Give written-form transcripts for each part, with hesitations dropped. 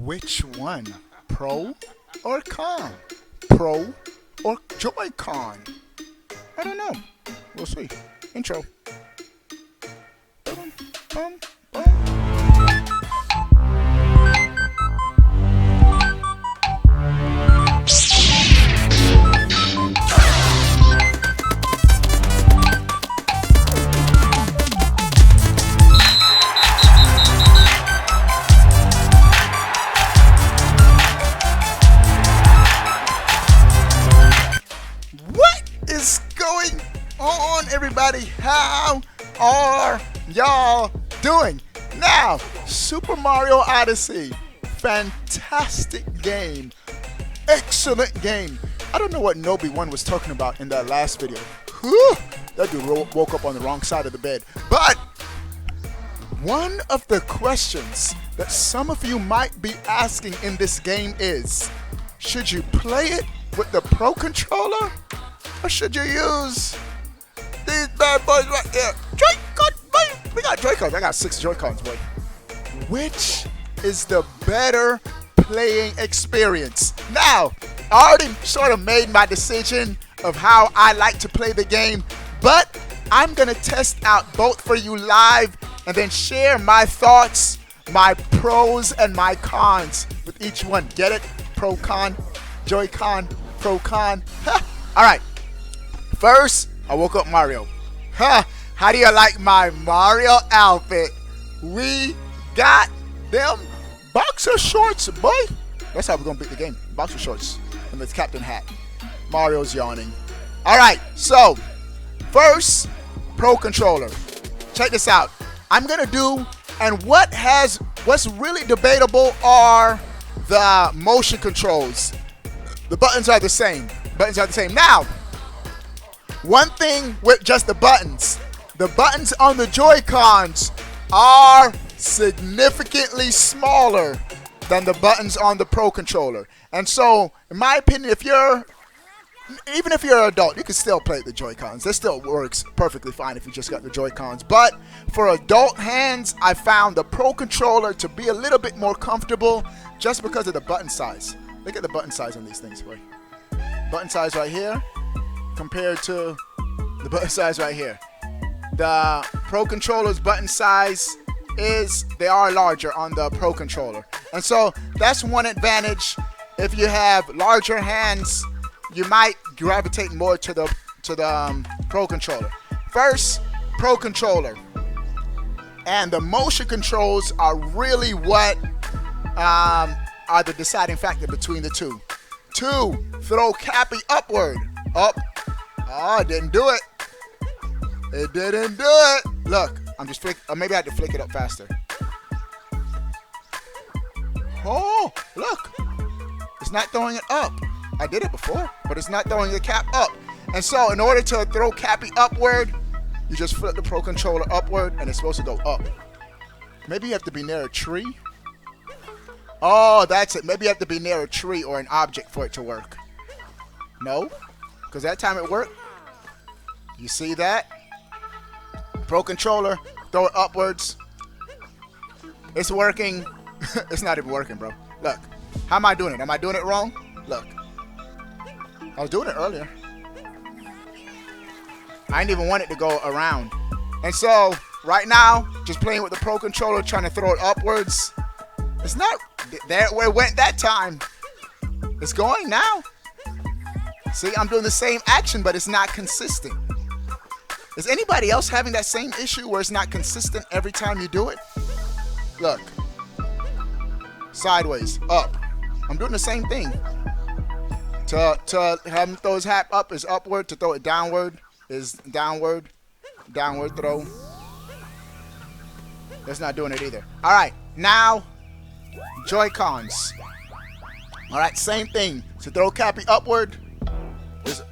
Which one? Pro or con? Pro or Joy-Con? I don't know. We'll see. Intro. Boom, boom, boom. What is going on, everybody? How are y'all doing? Now, Super Mario Odyssey, fantastic game, excellent game. I don't know what Nobi1 was talking about in that last video. Whew, that dude woke up on the wrong side of the bed. But one of the questions that some of you might be asking in this game is, should you play it with the Pro Controller, or should you use these bad boys right here? Joy-Con, boy. We got Joy-Cons. I got 6 Joy-Cons, boy. Which is the better playing experience? Now, I already sort of made my decision of how I like to play the game, but I'm going to test out both for you live and then share my thoughts, my pros and my cons with each one. Get it? Pro, con, Joy-Con, pro, con. All right. First, I woke up Mario. How do you like my Mario outfit? We got them boxer shorts, boy. That's how we're going to beat the game. Boxer shorts and this captain hat. Mario's yawning. All right, so first, Pro Controller. Check this out. I'm going to do, and what's really debatable are the motion controls. The buttons are the same. Now, one thing with just the buttons on the Joy-Cons are significantly smaller than the buttons on the Pro Controller. And so, in my opinion, even if you're an adult, you can still play the Joy-Cons. This still works perfectly fine if you just got the Joy-Cons. But for adult hands, I found the Pro Controller to be a little bit more comfortable just because of the button size. Look at the button size on these things, boy. Button size right here compared to the button size right here. The Pro Controller's button size they are larger on the Pro Controller. And so that's one advantage. If you have larger hands, you might gravitate more to the Pro Controller. First, Pro Controller. And the motion controls are really what are the deciding factor between the two. 2, throw Cappy upward. Up. Oh, it didn't do it. It didn't do it. Look, I'm just maybe I had to flick it up faster. Oh, look. It's not throwing it up. I did it before, but it's not throwing the cap up. And so in order to throw Cappy upward, you just flip the Pro Controller upward, and it's supposed to go up. Maybe you have to be near a tree. Oh, that's it. Maybe you have to be near a tree or an object for it to work. No, because that time it worked. You see that? Pro Controller, throw it upwards. It's working. It's not even working, bro. Look, how am I doing it? Am I doing it wrong? Look, I was doing it earlier. I didn't even want it to go around. And so, right now, just playing with the Pro Controller, trying to throw it upwards. It's not there where it went that time. It's going now. See, I'm doing the same action, but it's not consistent. Is anybody else having that same issue where it's not consistent every time you do it? Look. Sideways, up. I'm doing the same thing. To have him throw his hat up is upward. To throw it downward is downward. Downward throw. That's not doing it either. All right, now Joy-Cons. All right, same thing. To throw Cappy upward.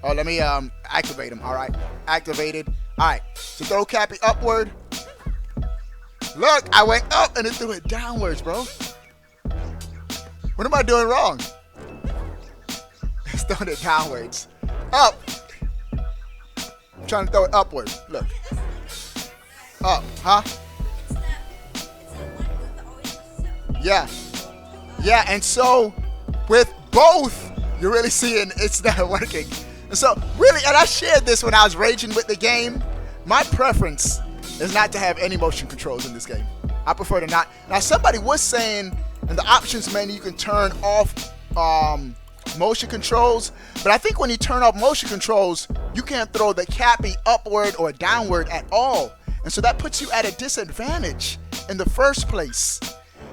Let me activate him. All right, activated. All right, to throw Cappy upward. Look, I went up and it threw it downwards, bro. What am I doing wrong? It's throwing it downwards. Up. I'm trying to throw it upward. Look. Up, huh? Yeah. Yeah, and so with both, you're really seeing it's not working. And so really, and I shared this when I was raging with the game, my preference is not to have any motion controls in this game. I prefer to not. Now somebody was saying in the options menu you can turn off motion controls, but I think when you turn off motion controls, you can't throw the cappy upward or downward at all. And so that puts you at a disadvantage in the first place.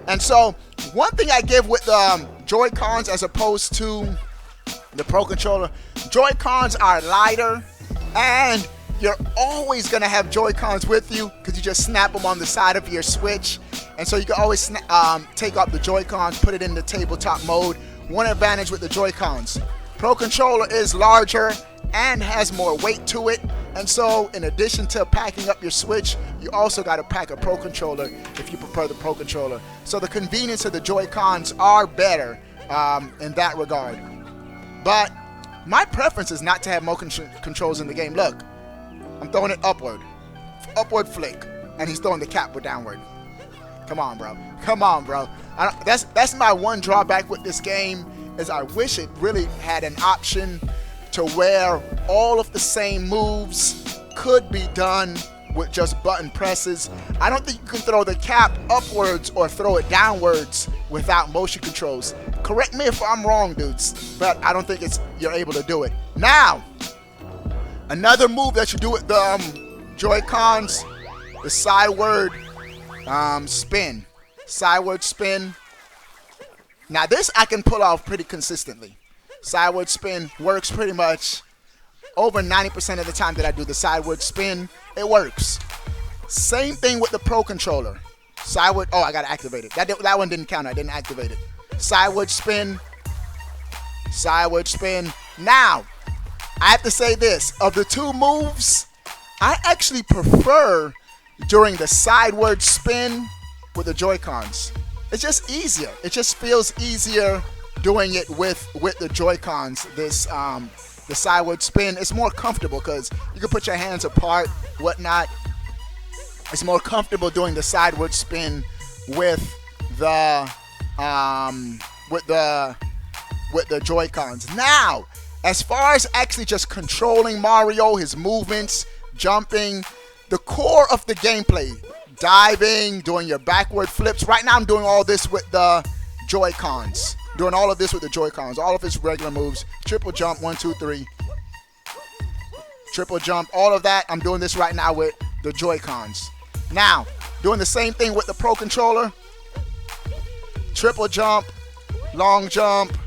And so one thing I give with the Joy-Cons as opposed to the Pro Controller, Joy-Cons are lighter, and you're always going to have Joy-Cons with you because you just snap them on the side of your Switch. And so you can always take off the Joy-Cons, put it in the tabletop mode. One advantage with the Joy-Cons, Pro Controller is larger and has more weight to it. And so in addition to packing up your Switch, you also got to pack a Pro Controller if you prefer the Pro Controller. So the convenience of the Joy-Cons are better in that regard. But my preference is not to have motion controls in the game. Look, I'm throwing it upward flick, and he's throwing the cap with downward. Come on, bro. Come on, bro. That's my one drawback with this game, is I wish it really had an option to where all of the same moves could be done with just button presses. I don't think you can throw the cap upwards or throw it downwards without motion controls. Correct me if I'm wrong, dudes, but I don't think you're able to do it. Now, another move that you do with the Joy-Cons, the sideward spin. Sideward spin. Now this I can pull off pretty consistently. Sideward spin works pretty much over 90% of the time that I do the sideward spin. It works. Same thing with the Pro Controller. Sideward, oh, I gotta activate it. That one didn't count, I didn't activate it. Sideward spin. Sideward spin. Now, I have to say this. Of the two moves, I actually prefer during the sideward spin with the Joy-Cons. It's just easier. It just feels easier doing it with the Joy-Cons. This the sideward spin, it's more comfortable because you can put your hands apart, whatnot. It's more comfortable doing the sideward spin with the Joy-Cons. Now, as far as actually just controlling Mario, his movements, jumping, the core of the gameplay, diving, doing your backward flips. Right now I'm doing all this with the Joy-Cons. Doing all of this with the Joy-Cons. All of his regular moves. Triple jump, 1, 2, 3. Triple jump, all of that. I'm doing this right now with the Joy-Cons. Now, doing the same thing with the Pro Controller. Triple jump, long jump,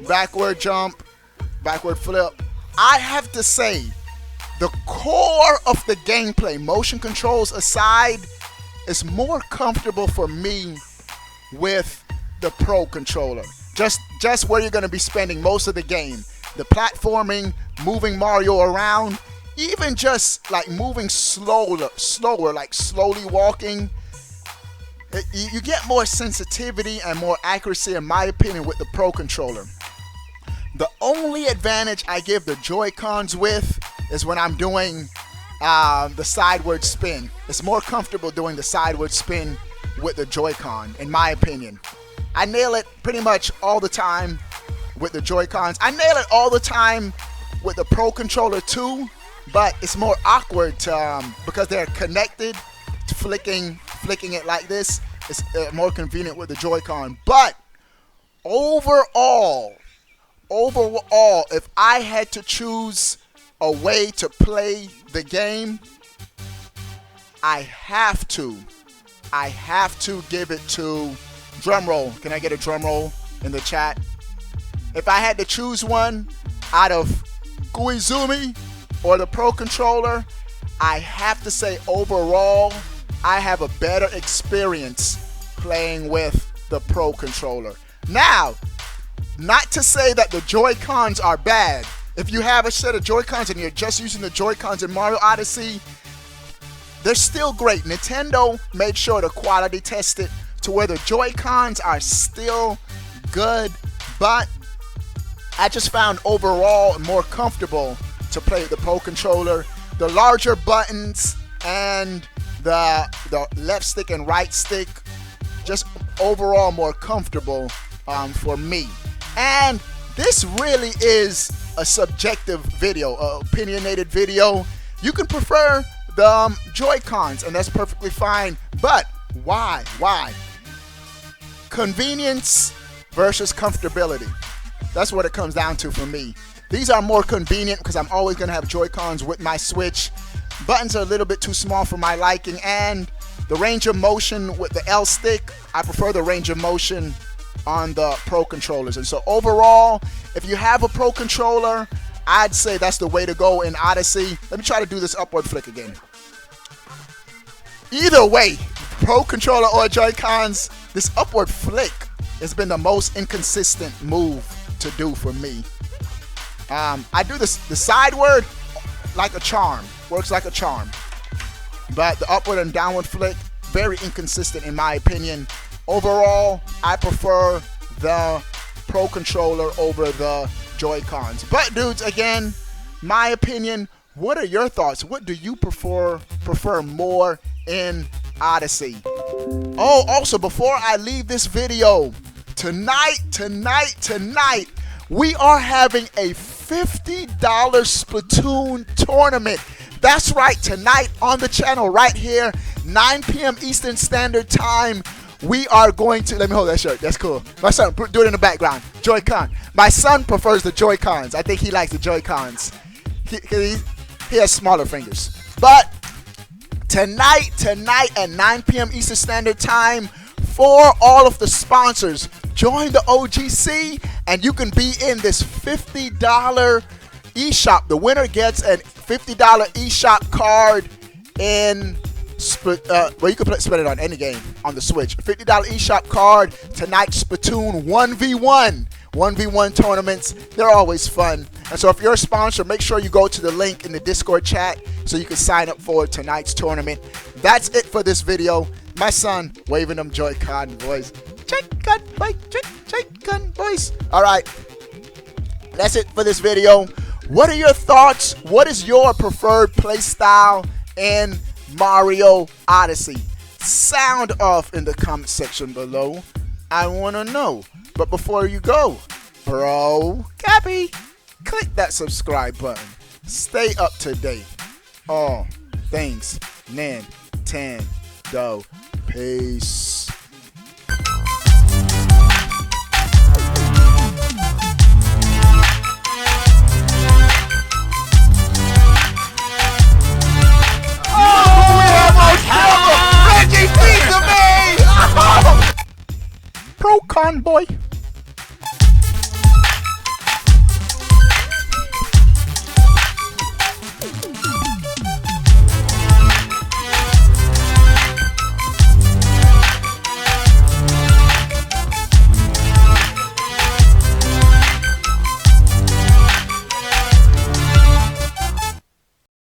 backward flip. I have to say, the core of the gameplay, motion controls aside, is more comfortable for me with the Pro Controller. Just where you're going to be spending most of the game. The platforming, moving Mario around, even just like moving slower, like slowly walking. You get more sensitivity and more accuracy, in my opinion, with the Pro Controller. The only advantage I give the Joy-Cons with is when I'm doing the sideward spin. It's more comfortable doing the sideward spin with the Joy-Con, in my opinion. I nail it pretty much all the time with the Joy-Cons. I nail it all the time with the Pro Controller too, but it's more awkward to, because they're connected to flicking it like this. It's more convenient with the Joy-Con. But overall, if I had to choose a way to play the game, I have to give it to, drum roll. Can I get a drum roll in the chat? If I had to choose one out of Koizumi or the Pro Controller, I have to say overall, I have a better experience playing with the Pro Controller. Now, not to say that the Joy-Cons are bad. If you have a set of Joy-Cons and you're just using the Joy-Cons in Mario Odyssey, they're still great. Nintendo made sure to quality test it to where the Joy-Cons are still good, but I just found overall more comfortable to play the Pro Controller. The larger buttons and the left stick and right stick, just overall more comfortable for me. And this really is a subjective video, opinionated video. You can prefer the Joy-Cons, and that's perfectly fine. But why? Why? Convenience versus comfortability. That's what it comes down to for me. These are more convenient because I'm always going to have Joy-Cons with my Switch. Buttons are a little bit too small for my liking, and the range of motion with the L stick, I prefer the range of motion on the Pro controllers. And so overall, if you have a Pro controller, I'd say that's the way to go in Odyssey. Let me try to do this upward flick again. Either way, Pro controller or Joy-Cons, this upward flick has been the most inconsistent move to do for me. I do this the sideward like a charm, works like a charm, but the upward and downward flick, very inconsistent in my opinion. Overall, I prefer the Pro controller over the Joy-Cons. But dudes, again, my opinion, what are your thoughts? What do you prefer more in Odyssey? Oh, also, before I leave this video, tonight, we are having a $50 Splatoon tournament. That's right, tonight on the channel right here, 9 p.m. Eastern Standard Time. We are going to, let me hold that shirt, that's cool. My son, do it in the background, Joy-Con. My son prefers the Joy-Cons. I think he likes the Joy-Cons. He has smaller fingers. But tonight at 9 p.m. Eastern Standard Time, for all of the sponsors, join the OGC and you can be in this $50 eShop. The winner gets a $50 eShop card in well, you can spend it on any game on the Switch. $50 eShop card. Tonight, Splatoon 1v1 tournaments. They're always fun. And so if you're a sponsor, make sure you go to the link in the Discord chat so you can sign up for tonight's tournament. That's it for this video. My son waving them Joy-Con boys. Joy-Con boys, Joy-Con boys. All right, that's it for this video. What are your thoughts? What is your preferred play style in Mario Odyssey? Sound off in the comment section below. I want to know. But before you go, bro, Cappy, click that subscribe button. Stay up to date. All things Nintendo. Peace. Pro con boy.